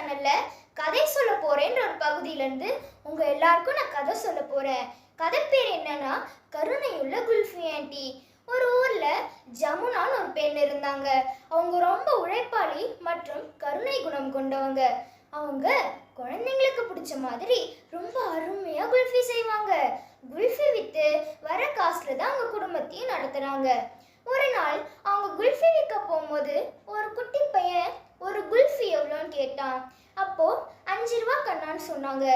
சேனல்ல கதை சொல்ல போறேன்ற ஒரு பகுதியிலேருந்து உங்க எல்லாருக்கும் நான் கதை சொல்ல போறேன். கதை பேர் என்னன்னா கருணையுள்ள குல்ஃபி ஆண்டி. ஒரு ஊர்ல ஜமுனான்னு ஒரு பெண் இருந்தாங்க. அவங்க ரொம்ப உழைப்பாளி மற்றும் கருணை குணம் கொண்டவங்க. அவங்க குழந்தைங்களுக்கு பிடிச்ச மாதிரி ரொம்ப அருமையா குல்ஃபி செய்வாங்க. குல்ஃபி வித்து வர காசுல தான் அவங்க குடும்பத்தையும் நடத்துறாங்க. ஒரு நாள் அவங்க குல்ஃபி விற்க போகும்போது ஒரு குட்டி பையன் ஒரு குல்ஃபி எவ்வளோன்னு கேட்டான். அப்போ 5 ரூபா கண்ணான்னு சொன்னாங்க.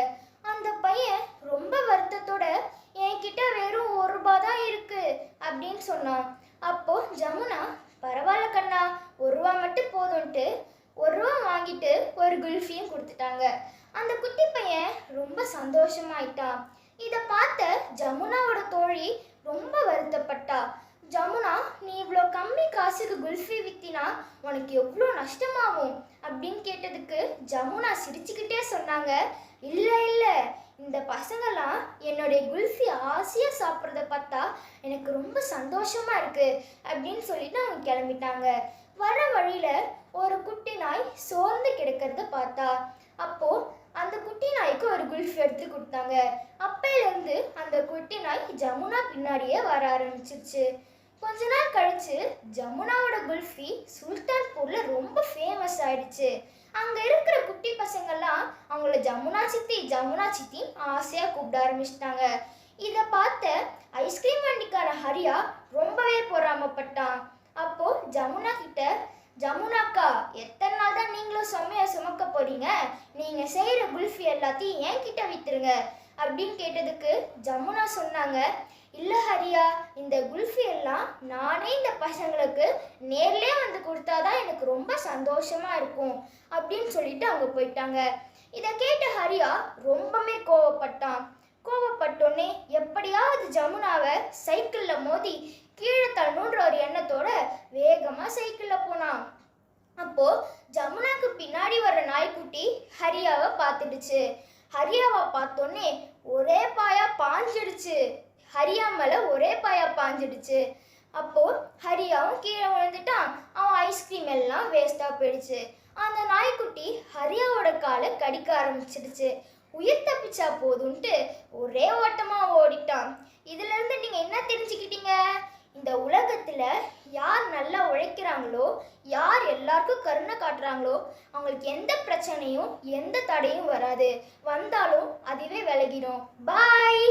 அந்த பையன் ரொம்ப வருத்தத்தோட என்கிட்ட வெறும் 1 ரூபா தான் இருக்கு அப்படின்னு சொன்னான். அப்போ ஜமுனா, பரவாயில்ல கண்ணா, 1 ரூபா மட்டும் போதும்ட்டு 1 ரூபா வாங்கிட்டு ஒரு குல்ஃபியும் கொடுத்துட்டாங்க. அந்த குட்டி பையன் ரொம்ப சந்தோஷமாயிட்டான். இதை பார்த்த ஜமுனாவோட தோழி ரொம்ப வருத்தப்பட்டா. ஜமுனா, நீ இவ்வளோ கம்மி காசுக்கு குல்ஃபி வித்தினா உனக்கு எவ்வளோ நஷ்டமாகும் அப்படின்னு கேட்டதுக்கு ஜமுனா சிரிச்சுக்கிட்டே சொன்னாங்க, இல்லை இல்லை, இந்த பசங்கள்லாம் என்னுடைய குல்ஃபி ஆசையாக சாப்பிட்றத பார்த்தா எனக்கு ரொம்ப சந்தோஷமா இருக்கு அப்படின்னு சொல்லிட்டு அவங்க கிளம்பிட்டாங்க. வர வழியில ஒரு குட்டி நாய் சோர்ந்து கிடக்கிறத பார்த்தா. அப்போ அந்த குட்டி நாய்க்கு ஒரு குல்ஃபி எடுத்து கொடுத்தாங்க. அப்பையிலேருந்து அந்த குட்டி நாய் ஜமுனா பின்னாடியே வர ஆரம்பிச்சிருச்சு. கொஞ்ச நாள் கழிச்சு ஜமுனாவோட குல்ஃபி சுல்தான்பூர்ல ரொம்ப ஃபேமஸ் ஆயிடுச்சு. அங்க இருக்கிற குட்டி பசங்கள்லாம் அவங்கள ஜமுனா சித்தி ஜமுனா சித்தி ஆசையா கூப்பிட ஆரம்பிச்சிட்டாங்க. இதை பார்த்த ஐஸ்கிரீம் வண்டிக்கார ஹரியா ரொம்பவே பொறாமப்பட்டான். அப்போ ஜமுனா கிட்ட, ஜமுனாக்கா, எத்தனை நாள் தான் நீங்களும் சுமையா சுமக்க போறீங்க? நீங்க செய்யற குல்ஃபி எல்லாத்தையும் என்கிட்ட வித்துருங்க அப்படின்னு கேட்டதுக்கு ஜமுனா சொன்னாங்க, இல்லை ஹரியா, இந்த குல்ஃபி எல்லாம் நானே இந்த பசங்களுக்கு நேர்லேயே வந்து கொடுத்தாதான் எனக்கு ரொம்ப சந்தோஷமா இருக்கும் அப்படின்னு சொல்லிட்டு அவங்க போயிட்டாங்க. இதை கேட்ட ஹரியா ரொம்பவே கோவப்பட்டான். கோவப்பட்டோன்னே எப்படியாவது ஜமுனாவை சைக்கிளில் மோதி கீழே தள்ளணுன்ற ஒரு எண்ணத்தோட வேகமாக சைக்கிளில் போனான். அப்போ ஜமுனாக்கு பின்னாடி வர்ற நாய்க்குட்டி ஹரியாவை பார்த்துடுச்சு. ஹரியாவை பார்த்தோன்னே ஒரே பாயா பாஞ்சிடுச்சு. ஹரியா மேலே ஒரே பாயா பாஞ்சிடுச்சு. அப்போ ஹரியாவும் கீழே விழுந்துட்டான். அவன் ஐஸ்கிரீம் எல்லாம் வேஸ்ட்டாக போயிடுச்சு. அந்த நாய்க்குட்டி ஹரியாவோட காலை கடிக்க ஆரம்பிச்சிடுச்சு. உயிர் தப்பிச்சா போதும்ட்டு ஒரே ஓட்டமாக ஓடிட்டான். இதுலேருந்து நீங்கள் என்ன தெரிஞ்சுக்கிட்டீங்க? இந்த உலகத்தில் யார் நல்லா உழைக்கிறாங்களோ, யார் எல்லாருக்கும் கருணை காட்டுறாங்களோ, அவங்களுக்கு எந்த பிரச்சனையும் எந்த தடையும் வராது. வந்தாலும் அதுவே விலகிடும். பாய்.